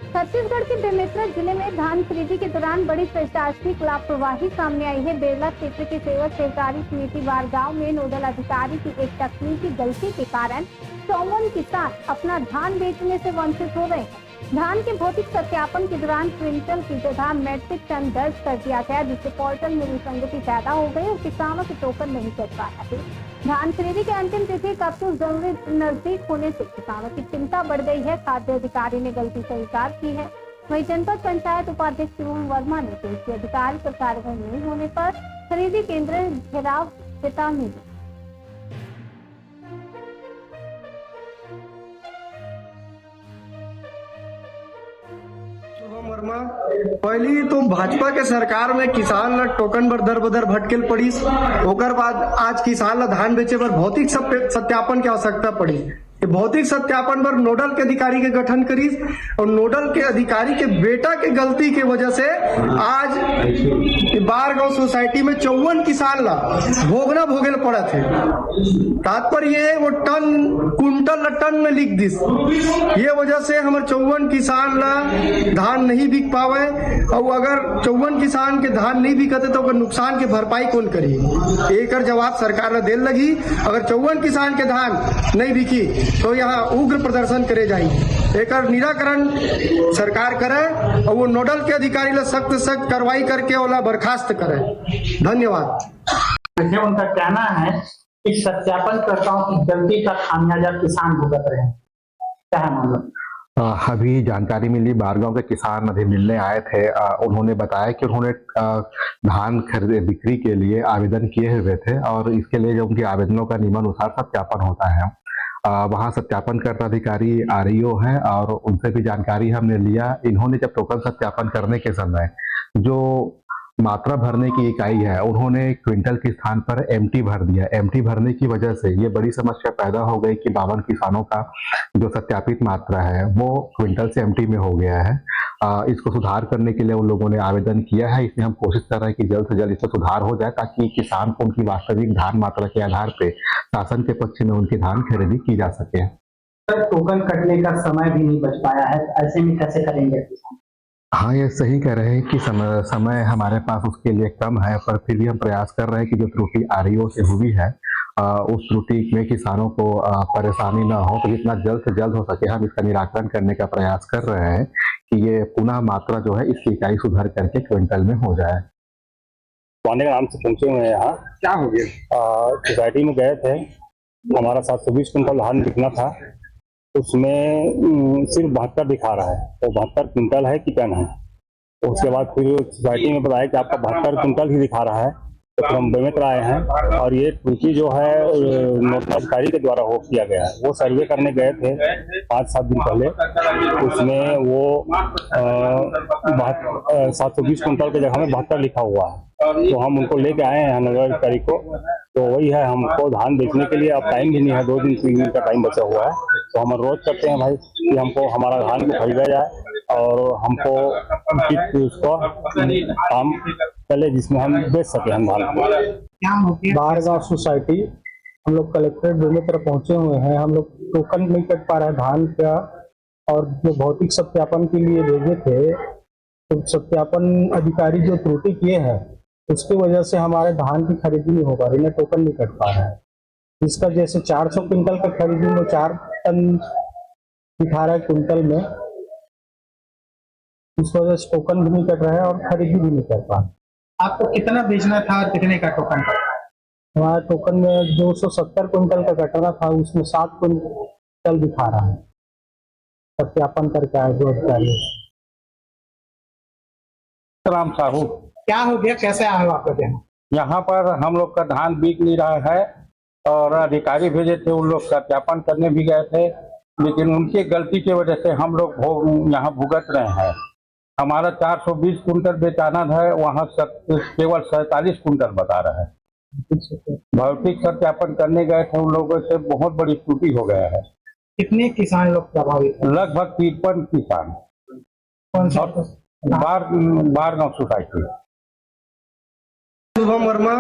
छत्तीसगढ़ के बेमेतरा जिले में धान खरीदी के दौरान बड़ी प्रशासनिक लापरवाही सामने आई है। बेरला क्षेत्र के सेवक सहकारी समिति वार गांव में नोडल अधिकारी की एक तकनीकी गलती के कारण 54 किसान अपना धान बेचने से वंचित हो रहे हैं। धान के भौतिक सत्यापन के दौरान क्विंटल की जगह मैट्रिक टन दर्ज कर दिया गया, जिससे पोर्टल में विसंगति पैदा हो गई और किसानों के टोकन नहीं कर पाया थे। धान खरीदी की अंतिम तिथि कब से जरूरी नजदीक होने से किसानों की चिंता बढ़ गई है। खाद्य अधिकारी ने गलती स्वीकार की है। वहीं जनपद पंचायत उपाध्यक्ष शिवम वर्मा ने कृषि अधिकारी पर कार्रवाई नहीं होने पर खरीदी केंद्र घेराव चेतावनी दी। वर्मा पहली तो भाजपा के सरकार में किसान ला टोकन बर दर बदर भटकेल पड़ीस। ओकर बाद आज किसान ला धान बेचे बर भौतिक सत्यापन की आवश्यकता पड़ी। भौतिक सत्यापन पर नोडल के अधिकारी के गठन करीस और नोडल के अधिकारी के बेटा के गलती के वजह से आज बार गांव सोसाइटी में 54 किसान ला भोगना भोगेल पड़ा थे। तात्पर्य वो कुंटल टन में लिख दिस। ये वजह से हमारे 54 किसान ला धान नहीं बिक पावे और अगर 54 किसान के धान नहीं बिकते तो नुकसान के भरपाई कौन करी? एक जवाब सरकार ने देर लगी। अगर 54 किसान के धान नहीं बिकी तो यहाँ उग्र प्रदर्शन करे जाए। एक निराकरण सरकार करे और वो नोडल के अधिकारी ला सख्त कार्रवाई करके ओला बर्खास्त करे। धन्यवाद। उनका कहना है कि सत्यापनकर्ताओं की गलती का खामियाजा किसान भुगत रहे हैं। क्या है मामला? अभी जानकारी मिली, बारगांव के किसान अभी मिलने आए थे। उन्होंने बताया कि उन्होंने धान खरीदे बिक्री के लिए आवेदन किए हुए थे और इसके लिए जो उनके आवेदनों का नियमानुसार सत्यापन होता है, वहाँ सत्यापनकर्ता अधिकारी आरईओ हैं और उनसे भी जानकारी हमने लिया। इन्होंने जब टोकन सत्यापन करने के समय जो मात्रा भरने की इकाई है उन्होंने क्विंटल के स्थान पर एमटी भर दिया। एमटी भरने की वजह से ये बड़ी समस्या पैदा हो गई कि 52 किसानों का जो सत्यापित मात्रा है वो क्विंटल से एमटी में हो गया है। इसको सुधार करने के लिए उन लोगों ने आवेदन किया है। इसमें हम कोशिश कर रहे हैं कि जल्द से जल्द इसमें सुधार हो जाए ताकि किसान को उनकी वास्तविक धान मात्रा के आधार पर शासन के पक्ष में उनकी धान खरीदी की जा सके। टोकन कटने का समय भी नहीं बच पाया है, ऐसे में कैसे करेंगे? हाँ, ये सही कह रहे हैं कि समय हमारे पास उसके लिए कम है, पर फिर भी हम प्रयास कर रहे हैं कि जो त्रुटि आरईओ से हुई है उस त्रुटि में किसानों को परेशानी ना हो, तो जितना जल्द से जल्द हो सके हम इसका निराकरण करने का प्रयास कर रहे हैं कि ये पुनः मात्रा जो है इसकी इकाई सुधार करके क्विंटल में हो जाए। पाने के नाम से पहुंचे हुए हैं। यहाँ क्या हो गया? सोसाइटी में गए थे, हमारा 720 कुंटल धान बिकना था, उसमें सिर्फ 72 दिखा रहा है। तो 72 कुंटल है कि टन है? तो उसके बाद फिर सोसाइटी में बताया कि आपका 72 कुंटल ही दिखा रहा है। तो फिर हम बेमेतरा आए हैं और ये त्रुटि जो है नोडल अधिकारी के द्वारा हो किया गया है। वो सर्वे करने गए थे 5-7 दिन पहले, उसमें वो 720 कुंटल की जगह में 72 लिखा हुआ है। तो हम उनको लेके आए हैं नगर अधिकारी को। तो वही है, हमको धान बेचने के लिए अब टाइम भी नहीं है, 2 दिन 3 दिन का टाइम बचा हुआ है। तो हम अनुरोध करते हैं भाई कि हमको हमारा धान को खरीदा जाए और हमको उसको काम चले जिसमें हम बेच सके हम धान को। बारगांव सोसाइटी हम लोग कलेक्ट्रेट बेमेतरा पहुंचे हुए हैं। हम लोग टोकन नहीं कट पा रहे हैं धान का, और जो भौतिक सत्यापन के लिए भेजे थे तो सत्यापन अधिकारी जो त्रुटि किए हैं उसकी वजह से हमारे धान की खरीदी नहीं हो पा रही है, टोकन नहीं कट पा रहा है। इसका जैसे 400 क्विंटल का खरीदी में 4 टन दिखा रहा है क्विंटल में, इस वजह से टोकन भी नहीं कट रहा है और खरीदी भी नहीं कर पा रहा। आपको कितना बेचना था और कितने का टोकन? हमारे टोकन में 270 क्विंटल का कटना था, उसमें 7 क्विंटल दिखा रहा है। सत्यापन करके आए जो अधिकारी। राम साहू, क्या हो गया, कैसे आए आपका ध्यान? यहाँ पर हम लोग का धान बिक नहीं रहा है और अधिकारी भेजे थे, उन लोग सत्यापन करने भी गए थे, लेकिन उनकी गलती की वजह से हम लोग यहाँ भुगत रहे हैं। हमारा 420 कुंटल बेचाना है, वहाँ केवल 47 कुंटल बता रहा है। भौतिक सत्यापन करने गए थे, उन लोगों से बहुत बड़ी त्रुटि हो गया है। कितने किसान लोग प्रभावित हैं? लगभग 53 किसान। कौन सा? बारगांव सोसाइटी। शुभम वर्मा।